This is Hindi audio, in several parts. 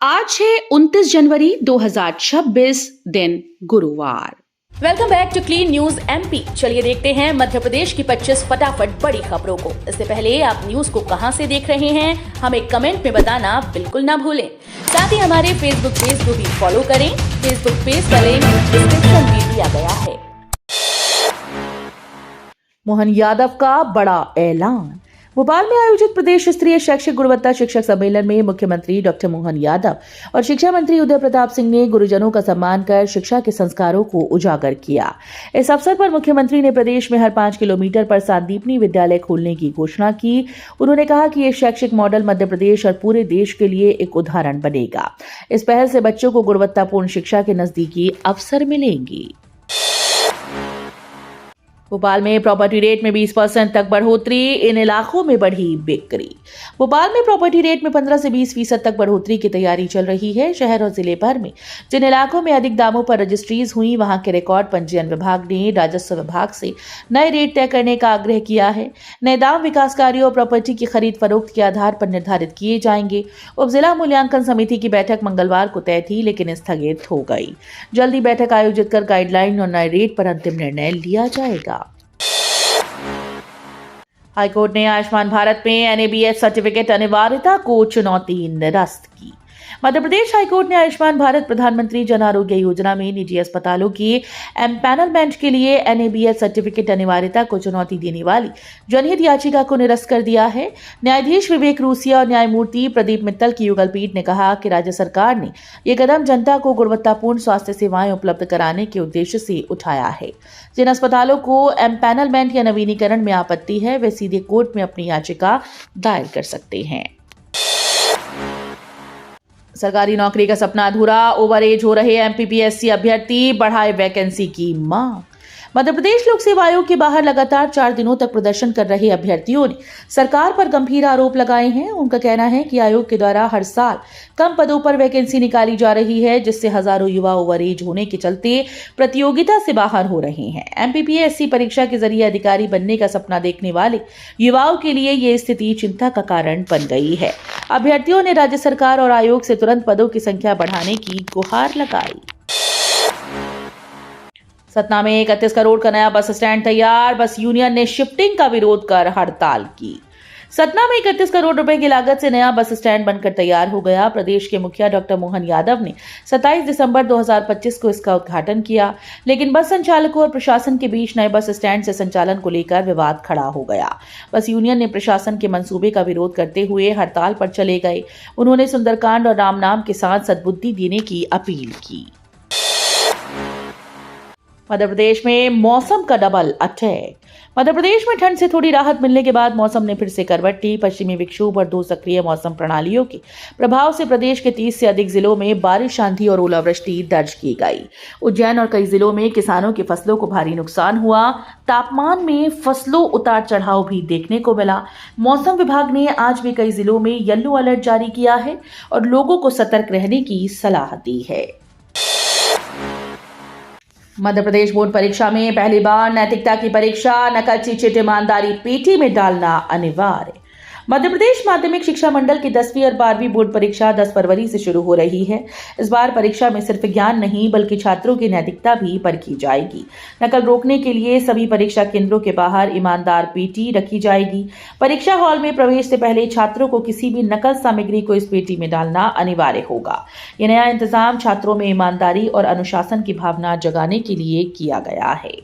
आज है 29 जनवरी 2026 दिन गुरुवार। Welcome back to clean news MP. चलिए देखते हैं मध्य प्रदेश की 25 फटाफट बड़ी खबरों को। इससे पहले आप न्यूज को कहां से देख रहे हैं हमें कमेंट में बताना बिल्कुल ना भूलें। साथ ही हमारे फेसबुक पेज को भी फॉलो करें। फेसबुक पेज का लिंक डिस्क्रिप्शन में दिया गया है। मोहन यादव का बड़ा ऐलान। भोपाल में आयोजित प्रदेश स्तरीय शैक्षिक गुणवत्ता शिक्षक सम्मेलन में मुख्यमंत्री डॉक्टर मोहन यादव और शिक्षा मंत्री उदय प्रताप सिंह ने गुरुजनों का सम्मान कर शिक्षा के संस्कारों को उजागर किया। इस अवसर पर मुख्यमंत्री ने प्रदेश में हर 5 किलोमीटर पर सांदीपनी विद्यालय खोलने की घोषणा की। उन्होंने कहा कि ये शैक्षिक मॉडल मध्य प्रदेश और पूरे देश के लिए एक उदाहरण बनेगा। इस पहल से बच्चों को गुणवत्तापूर्ण शिक्षा के नजदीकी अवसर मिलेंगे। भोपाल में प्रॉपर्टी रेट में 20% तक बढ़ोतरी, इन इलाकों में बढ़ी बिक्री। भोपाल में प्रॉपर्टी रेट में 15 से 20% तक बढ़ोतरी की तैयारी चल रही है। शहर और जिले भर में जिन इलाकों में अधिक दामों पर रजिस्ट्रीज हुई, वहां के रिकॉर्ड पंजीयन विभाग ने राजस्व विभाग से नए रेट तय करने का आग्रह किया है। नए दाम विकास कार्यों और प्रॉपर्टी की खरीद फरोख्त के आधार पर निर्धारित किए जाएंगे। उप जिला मूल्यांकन समिति की बैठक मंगलवार को तय थी, लेकिन स्थगित हो गई। जल्दी बैठक आयोजित कर गाइडलाइन और नए रेट पर अंतिम निर्णय लिया जाएगा। हाईकोर्ट ने आयुष्मान भारत में एनएबीएच सर्टिफिकेट अनिवार्यता को चुनौती निरस्त की। मध्य प्रदेश हाईकोर्ट ने आयुष्मान भारत प्रधानमंत्री जन आरोग्य योजना में निजी अस्पतालों की एम्पैनलमेंट के लिए एनएबीएच सर्टिफिकेट अनिवार्यता को चुनौती देने वाली जनहित याचिका को निरस्त कर दिया है। न्यायाधीश विवेक रूसिया और न्यायमूर्ति प्रदीप मित्तल की युगल पीठ ने कहा कि राज्य सरकार ने यह कदम जनता को गुणवत्तापूर्ण स्वास्थ्य सेवाएं उपलब्ध कराने के उद्देश्य से उठाया है। जिन अस्पतालों को एम्पैनलमेंट या नवीनीकरण में आपत्ति है, वे सीधे कोर्ट में अपनी याचिका दायर कर सकते हैं। सरकारी नौकरी का सपना अधूरा, ओवरएज हो रहे एमपीपीएससी अभ्यर्थी, बढ़ाए वैकेंसी की मांग। मध्य प्रदेश लोक सेवा आयोग के बाहर लगातार 4 दिनों तक प्रदर्शन कर रहे अभ्यर्थियों ने सरकार पर गंभीर आरोप लगाए हैं। उनका कहना है कि आयोग के द्वारा हर साल कम पदों पर वैकेंसी निकाली जा रही है, जिससे हजारों युवा ओवरएज होने के चलते प्रतियोगिता से बाहर हो रहे हैं। एमपीपीएससी परीक्षा के जरिए अधिकारी बनने का सपना देखने वाले युवाओं के लिए ये स्थिति चिंता का कारण बन गई है। अभ्यर्थियों ने राज्य सरकार और आयोग से तुरंत पदों की संख्या बढ़ाने की गुहार लगाई। सतना में 31 करोड़ का नया बस स्टैंड तैयार, बस यूनियन ने शिफ्टिंग का विरोध कर हड़ताल की। सतना में 31 करोड़ रुपए की लागत से नया बस स्टैंड बनकर तैयार हो गया। प्रदेश के मुखिया डॉक्टर मोहन यादव ने 27 दिसंबर 2025 को इसका उद्घाटन किया, लेकिन बस संचालकों और प्रशासन के बीच नए बस स्टैंड से संचालन को लेकर विवाद खड़ा हो गया। बस यूनियन ने प्रशासन के मंसूबे का विरोध करते हुए हड़ताल पर चले गए। उन्होंने सुंदरकांड और राम नाम के साथ सद्बुद्धि देने की अपील की। मध्य प्रदेश में मौसम का डबल अटैक। मध्य प्रदेश में ठंड से थोड़ी राहत मिलने के बाद मौसम ने फिर से करवट ली। पश्चिमी विक्षोभ और 2 सक्रिय मौसम प्रणालियों के प्रभाव से प्रदेश के 30 से अधिक जिलों में बारिश, आंधी और ओलावृष्टि दर्ज की गई। उज्जैन और कई जिलों में किसानों की फसलों को भारी नुकसान हुआ। तापमान में फसलों उतार चढ़ाव भी देखने को मिला। मौसम विभाग ने आज भी कई जिलों में येलो अलर्ट जारी किया है और लोगों को सतर्क रहने की सलाह दी है। मध्य प्रदेश बोर्ड परीक्षा में पहली बार नैतिकता की परीक्षा, नकल, चीट, ईमानदारी पेटी में डालना अनिवार्य। मध्य प्रदेश माध्यमिक शिक्षा मंडल की 10वीं और 12वीं बोर्ड परीक्षा 10 फरवरी से शुरू हो रही है। इस बार परीक्षा में सिर्फ ज्ञान नहीं बल्कि छात्रों की नैतिकता भी परखी जाएगी। नकल रोकने के लिए सभी परीक्षा केंद्रों के बाहर ईमानदार पेटी रखी जाएगी। परीक्षा हॉल में प्रवेश से पहले छात्रों को किसी भी नकल सामग्री को इस पेटी में डालना अनिवार्य होगा। यह नया इंतजाम छात्रों में ईमानदारी और अनुशासन की भावना जगाने के लिए किया गया है।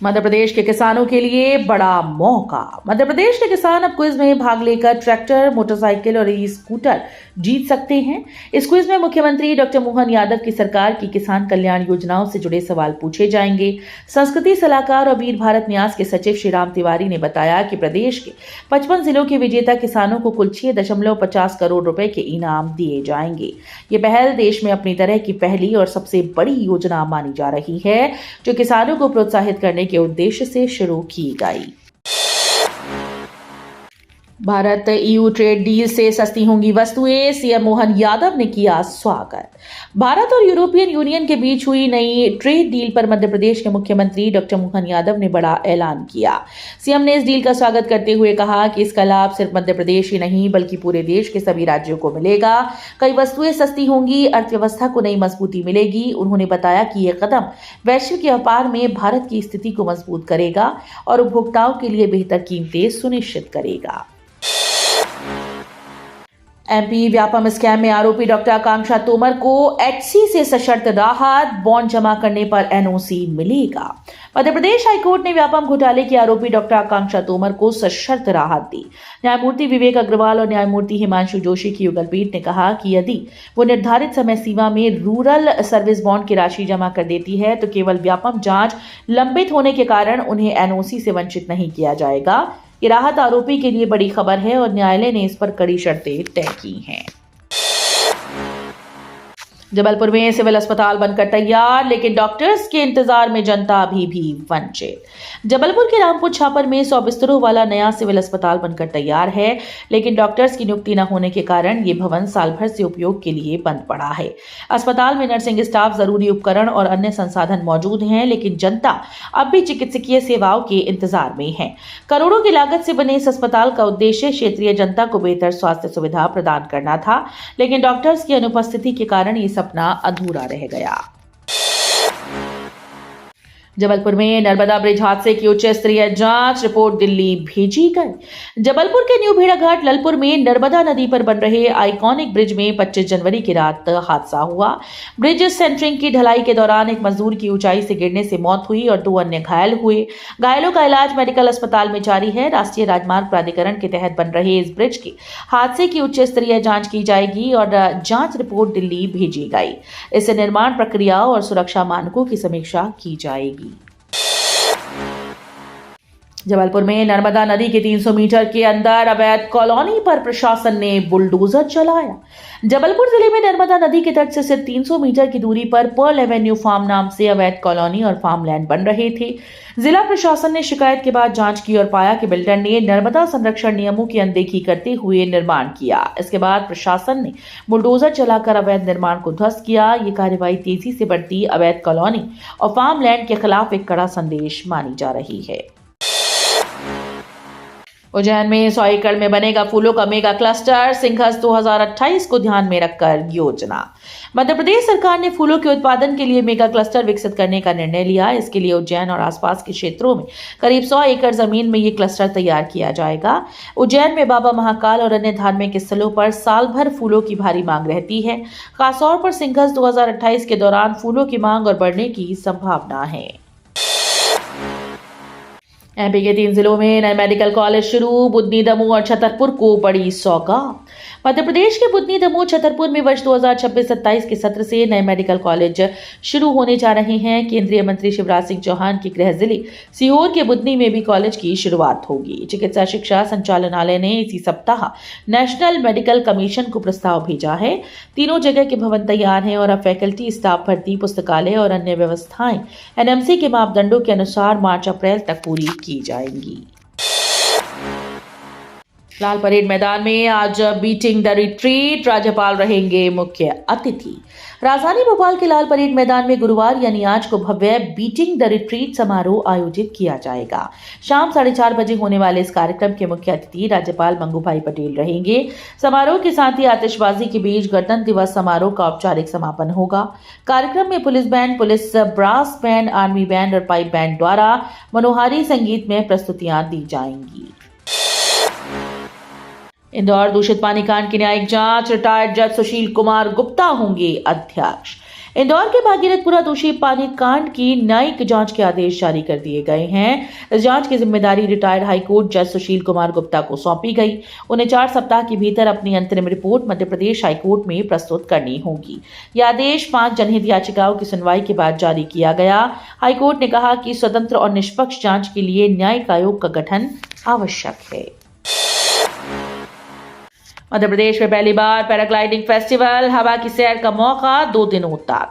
मध्य प्रदेश के किसानों के लिए बड़ा मौका। मध्य प्रदेश के किसान अब क्विज में भाग लेकर ट्रैक्टर, मोटरसाइकिल और ई स्कूटर जीत सकते हैं। इस क्विज में मुख्यमंत्री डॉक्टर मोहन यादव की सरकार की किसान कल्याण योजनाओं से जुड़े सवाल पूछे जाएंगे। संस्कृति सलाहकार और वीर भारत न्यास के सचिव श्रीराम तिवारी ने बताया कि प्रदेश के 55 जिलों के विजेता किसानों को कुल 6.50 करोड़ रुपए के इनाम दिए जाएंगे। ये पहल देश में अपनी तरह की पहली और सबसे बड़ी योजना मानी जा रही है, जो किसानों को प्रोत्साहित करने के उद्देश्य से शुरू की गई। भारत ईयू ट्रेड डील से सस्ती होंगी वस्तुएं, सीएम मोहन यादव ने किया स्वागत। भारत और यूरोपियन यूनियन के बीच हुई नई ट्रेड डील पर मध्य प्रदेश के मुख्यमंत्री डॉक्टर मोहन यादव ने बड़ा ऐलान किया। सीएम ने इस डील का स्वागत करते हुए कहा कि इसका लाभ सिर्फ मध्य प्रदेश ही नहीं बल्कि पूरे देश के सभी राज्यों को मिलेगा। कई वस्तुएं सस्ती होंगी, अर्थव्यवस्था को नई मजबूती मिलेगी। उन्होंने बताया कि यह कदम वैश्विक व्यापार में भारत की स्थिति को मजबूत करेगा और उपभोक्ताओं के लिए बेहतर कीमतें सुनिश्चित करेगा। एमपी व्यापम स्कैम में आरोपी डॉक्टर आकांक्षा तोमर को एचसी से सशर्त राहत, बॉन्ड जमा करने पर एनओसी मिलेगा। मध्य प्रदेश हाईकोर्ट ने व्यापम घोटाले की आरोपी डॉक्टर आकांक्षा तोमर को सशर्त राहत दी। न्यायमूर्ति विवेक अग्रवाल और न्यायमूर्ति हिमांशु जोशी की युगल पीठ ने कहा कि यदि वो निर्धारित समय सीमा में रूरल सर्विस बॉन्ड की राशि जमा कर देती है तो केवल व्यापम जांच लंबित होने के कारण उन्हें एनओसी से वंचित नहीं किया जाएगा। ये राहत आरोपी के लिए बड़ी खबर है और न्यायालय ने इस पर कड़ी शर्तें तय की हैं। जबलपुर में सिविल अस्पताल बनकर तैयार, लेकिन डॉक्टर्स के इंतजार में जनता अभी भी वंचित। जबलपुर के रामपुर छापर में 100 बिस्तरों वाला नया सिविल अस्पताल बनकर तैयार है, लेकिन डॉक्टर्स की नियुक्ति न होने के कारण ये भवन साल भर से उपयोग के लिए बंद पड़ा है। अस्पताल में नर्सिंग स्टाफ, जरूरी उपकरण और अन्य संसाधन मौजूद हैं, लेकिन जनता अब भी चिकित्सकीय सेवाओं के इंतजार में है। करोड़ों की लागत से बने इस अस्पताल का उद्देश्य क्षेत्रीय जनता को बेहतर स्वास्थ्य सुविधा प्रदान करना था, लेकिन डॉक्टर्स की अनुपस्थिति के कारण ये सपना अधूरा रह गया। जबलपुर में नर्मदा ब्रिज हादसे की उच्च स्तरीय जांच रिपोर्ट दिल्ली भेजी गई। जबलपुर के न्यू भेड़ाघाट ललपुर में नर्मदा नदी पर बन रहे आइकॉनिक ब्रिज में 25 जनवरी की रात हादसा हुआ। ब्रिज सेंटरिंग की ढलाई के दौरान एक मजदूर की ऊंचाई से गिरने से मौत हुई और 2 अन्य घायल हुए। घायलों का इलाज मेडिकल अस्पताल में जारी है। राष्ट्रीय राजमार्ग प्राधिकरण के तहत बन रहे इस ब्रिज की हादसे की उच्च स्तरीय जांच की जाएगी और जांच रिपोर्ट दिल्ली भेजी गई। इससे निर्माण प्रक्रिया और सुरक्षा मानकों की समीक्षा की जाएगी। जबलपुर में नर्मदा नदी के 300 मीटर के अंदर अवैध कॉलोनी पर प्रशासन ने बुलडोजर चलाया। जबलपुर जिले में नर्मदा नदी के तट से सिर्फ 300 मीटर की दूरी पर पर्ल एवेन्यू फार्म नाम से अवैध कॉलोनी और फार्मलैंड बन रहे थे। जिला प्रशासन ने शिकायत के बाद जांच की और पाया कि बिल्डर ने नर्मदा संरक्षण नियमों की अनदेखी करते हुए निर्माण किया। इसके बाद प्रशासन ने बुलडोजर चलाकर अवैध निर्माण को ध्वस्त किया। ये कार्रवाई तेजी से बढ़ती अवैध कॉलोनी और फार्मलैंड के खिलाफ एक कड़ा संदेश मानी जा रही है। उज्जैन में 100 एकड़ में बनेगा फूलों का मेगा क्लस्टर, सिंघस 2028 को ध्यान में रखकर योजना। मध्य प्रदेश सरकार ने फूलों के उत्पादन के लिए मेगा क्लस्टर विकसित करने का निर्णय लिया। इसके लिए उज्जैन और आसपास के क्षेत्रों में करीब 100 एकड़ जमीन में ये क्लस्टर तैयार किया जाएगा। उज्जैन में बाबा महाकाल और अन्य धार्मिक स्थलों पर साल भर फूलों की भारी मांग रहती है। खासतौर पर सिंघस 2028 के दौरान फूलों की मांग और बढ़ने की संभावना है। एमपी के 3 जिलों में नए मेडिकल कॉलेज शुरू, बुधनी, दमोह और छतरपुर को बड़ी सौगात। मध्य प्रदेश के बुधनी, दमोह, छतरपुर में वर्ष 2026-27 के सत्र से नए मेडिकल कॉलेज शुरू होने जा रहे हैं। केंद्रीय मंत्री शिवराज सिंह चौहान के गृह जिले सीहोर के बुधनी में भी कॉलेज की शुरुआत होगी। चिकित्सा शिक्षा संचालनालय ने इसी सप्ताह नेशनल मेडिकल कमीशन को प्रस्ताव भेजा है। तीनों जगह के भवन तैयार हैं और अब फैकल्टी, स्टाफ भर्ती, पुस्तकालय और अन्य व्यवस्थाएं एनएमसी के मापदंडों के अनुसार मार्च-अप्रैल तक पूरी की जाएंगी। लाल परेड मैदान में आज बीटिंग द रिट्रीट, राज्यपाल रहेंगे मुख्य अतिथि। राजधानी भोपाल के लाल परेड मैदान में गुरुवार यानी आज को भव्य बीटिंग द रिट्रीट समारोह आयोजित किया जाएगा। शाम 4:30 बजे होने वाले इस कार्यक्रम के मुख्य अतिथि राज्यपाल मंगूभाई पटेल रहेंगे। समारोह के साथ ही आतिशबाजी के बीच गणतंत्र दिवस समारोह का औपचारिक समापन होगा। कार्यक्रम में police band, police brass band, army band और पाइप बैंड द्वारा मनोहारी संगीत में प्रस्तुतियां दी जाएंगी। इंदौर दूषित पानी कांड की न्यायिक जांच, रिटायर्ड जज सुशील कुमार गुप्ता होंगे अध्यक्ष। इंदौर के भागीरथपुरा दूषित पानी कांड की न्यायिक जांच के आदेश जारी कर दिए गए हैं। इस जांच की जिम्मेदारी रिटायर्ड हाईकोर्ट जज सुशील कुमार गुप्ता को सौंपी गई। उन्हें 4 सप्ताह के भीतर अपनी अंतरिम रिपोर्ट मध्य प्रदेश हाईकोर्ट में प्रस्तुत करनी होगी। यह आदेश 5 जनहित याचिकाओं की सुनवाई के बाद जारी किया गया। हाईकोर्ट ने कहा कि स्वतंत्र और निष्पक्ष जांच के लिए न्यायिक आयोग का गठन आवश्यक है। मध्य प्रदेश में पहली बार पैराग्लाइडिंग फेस्टिवल, हवा की सैर का मौका 2 दिनों तक।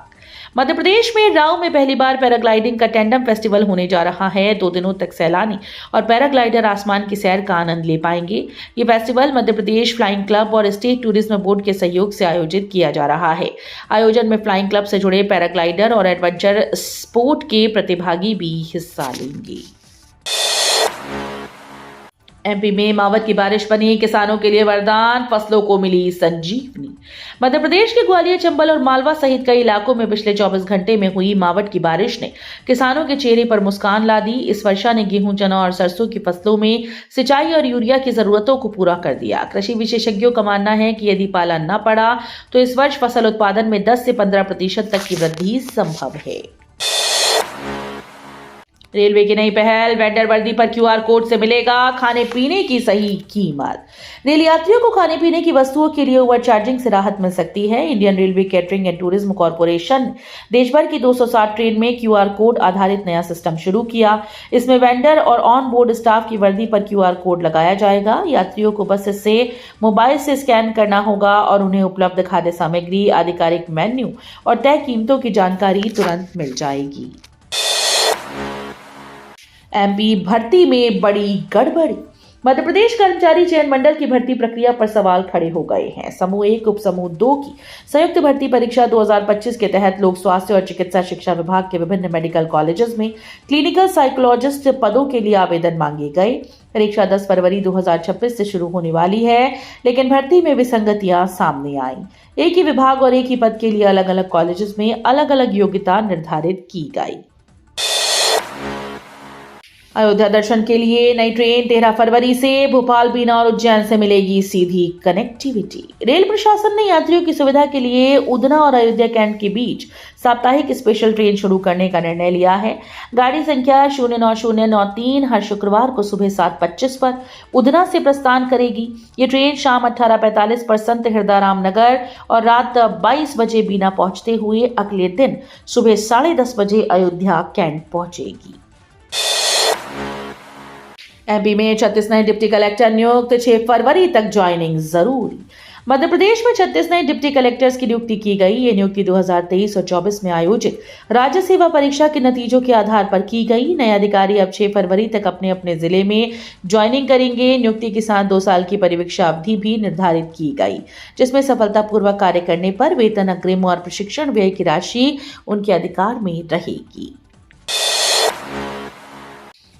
मध्य प्रदेश में राव में पहली बार पैराग्लाइडिंग का टैंडम फेस्टिवल होने जा रहा है। 2 दिनों तक सैलानी और पैराग्लाइडर आसमान की सैर का आनंद ले पाएंगे। ये festival Madhya Pradesh flying club और स्टेट टूरिज्म बोर्ड के सहयोग से आयोजित किया जा रहा है। आयोजन में फ्लाइंग क्लब से जुड़े पैराग्लाइडर और एडवेंचर स्पोर्ट के प्रतिभागी भी हिस्सा लेंगे। एमपी में मावठ की बारिश बनी किसानों के लिए वरदान, फसलों को मिली संजीवनी। मध्य प्रदेश के ग्वालियर, चंबल और मालवा सहित कई इलाकों में पिछले 24 घंटे में हुई मावठ की बारिश ने किसानों के चेहरे पर मुस्कान ला दी। इस वर्षा ने गेहूं, चना और सरसों की फसलों में सिंचाई और यूरिया की जरूरतों को पूरा कर दिया। कृषि विशेषज्ञों का मानना है कि यदि पाला न पड़ा तो इस वर्ष फसल उत्पादन में 10 से 15% तक की वृद्धि संभव है। रेलवे की नई पहल, वेंडर वर्दी पर क्यूआर कोड से मिलेगा खाने पीने की सही कीमत। रेल यात्रियों को खाने पीने की वस्तुओं के लिए ओवरचार्जिंग से राहत मिल सकती है। Indian railway catering and tourism corporation ने देश भर की 260 ट्रेन में क्यूआर कोड आधारित नया सिस्टम शुरू किया। इसमें वेंडर और ऑन बोर्ड स्टाफ की वर्दी पर क्यूआर कोड लगाया जाएगा। यात्रियों को बस इसे मोबाइल से स्कैन करना होगा और उन्हें उपलब्ध खाद्य सामग्री, आधिकारिक मेन्यू और तय कीमतों की जानकारी तुरंत मिल जाएगी। एमपी भर्ती में बड़ी गड़बड़ी। मध्य प्रदेश कर्मचारी चयन मंडल की भर्ती प्रक्रिया पर सवाल खड़े हो गए हैं। समूह 1 उप समूह 2 की संयुक्त भर्ती परीक्षा 2025 के तहत लोक स्वास्थ्य और चिकित्सा शिक्षा विभाग के विभिन्न मेडिकल कॉलेजेस में क्लिनिकल साइकोलॉजिस्ट पदों के लिए आवेदन मांगे गए। परीक्षा 10 फरवरी 2026 से शुरू होने वाली है, लेकिन भर्ती में विसंगतियां सामने आई। एक ही विभाग और एक ही पद के लिए अलग अलग कॉलेजेस में अलग अलग योग्यता निर्धारित की गई। अयोध्या दर्शन के लिए नई ट्रेन 13 फरवरी से भोपाल, बीना और उज्जैन से मिलेगी सीधी कनेक्टिविटी। रेल प्रशासन ने यात्रियों की सुविधा के लिए उधना और अयोध्या कैंट के बीच साप्ताहिक स्पेशल ट्रेन शुरू करने का निर्णय लिया है। गाड़ी संख्या 09093 हर शुक्रवार को सुबह 7:25 पर उधना से प्रस्थान करेगी। ये ट्रेन शाम 18:45 पर संत हिरदाराम नगर और रात 22 बजे बीना पहुंचते हुए अगले दिन सुबह 10:30 बजे अयोध्या कैंट पहुंचेगी। एमपी में 36 नए डिप्टी कलेक्टर नियुक्त, 6 फरवरी तक ज्वाइनिंग जरूरी। मध्य प्रदेश में 36 नए डिप्टी कलेक्टर्स की नियुक्ति की गई। ये नियुक्ति 2023 और 24 में आयोजित राज्य सेवा परीक्षा के नतीजों के आधार पर की गई। नए अधिकारी अब 6 फरवरी तक अपने अपने जिले में ज्वाइनिंग करेंगे। नियुक्ति के साथ 2 साल की परिवीक्षा अवधि भी निर्धारित की गई, जिसमें सफलतापूर्वक कार्य करने पर वेतन अग्रिम और प्रशिक्षण व्यय की राशि उनके अधिकार में रहेगी।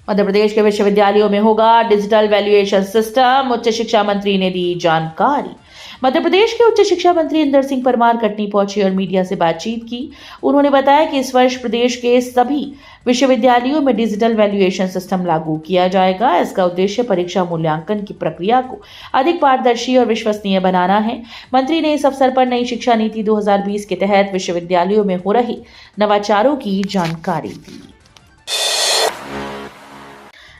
मध्य प्रदेश के विश्वविद्यालयों में होगा डिजिटल वैल्यूएशन सिस्टम, उच्च शिक्षा मंत्री ने दी जानकारी। मध्य प्रदेश के उच्च शिक्षा मंत्री इंदर सिंह परमार कटनी पहुंचे और मीडिया से बातचीत की। उन्होंने बताया कि इस वर्ष प्रदेश के सभी विश्वविद्यालयों में डिजिटल वैल्यूएशन सिस्टम लागू किया जाएगा। इसका उद्देश्य परीक्षा मूल्यांकन की प्रक्रिया को अधिक पारदर्शी और विश्वसनीय बनाना है। मंत्री ने इस अवसर पर नई शिक्षा नीति 2020 के तहत विश्वविद्यालयों में हो रहे नवाचारों की जानकारी दी।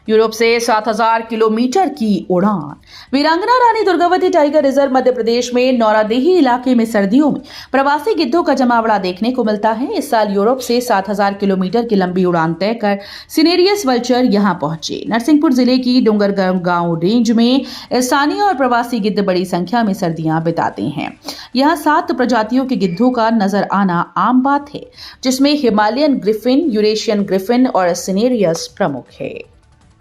यूरोप से 7000 किलोमीटर की उड़ान। वीरांगना रानी दुर्गावती टाइगर रिजर्व मध्य प्रदेश में नौरादेही इलाके में सर्दियों में प्रवासी गिद्धों का जमावड़ा देखने को मिलता है। इस साल यूरोप से 7000 किलोमीटर की लंबी उड़ान तय कर सिनेरियस वल्चर यहां पहुंचे। नरसिंहपुर जिले की डोंगरगांव गांव रेंज में स्थानीय और प्रवासी गिद्ध बड़ी संख्या में सर्दियां बिताते हैं। यहाँ 7 प्रजातियों के गिद्धों का नजर आना आम बात है, जिसमें हिमालयन ग्रिफिन, यूरेशियन ग्रिफिन और सिनेरियस प्रमुख है।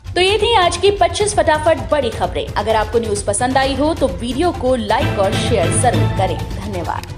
तो ये थी आज की 25 फटाफट बड़ी खबरें। अगर आपको न्यूज पसंद आई हो तो वीडियो को लाइक और शेयर जरूर करें। धन्यवाद।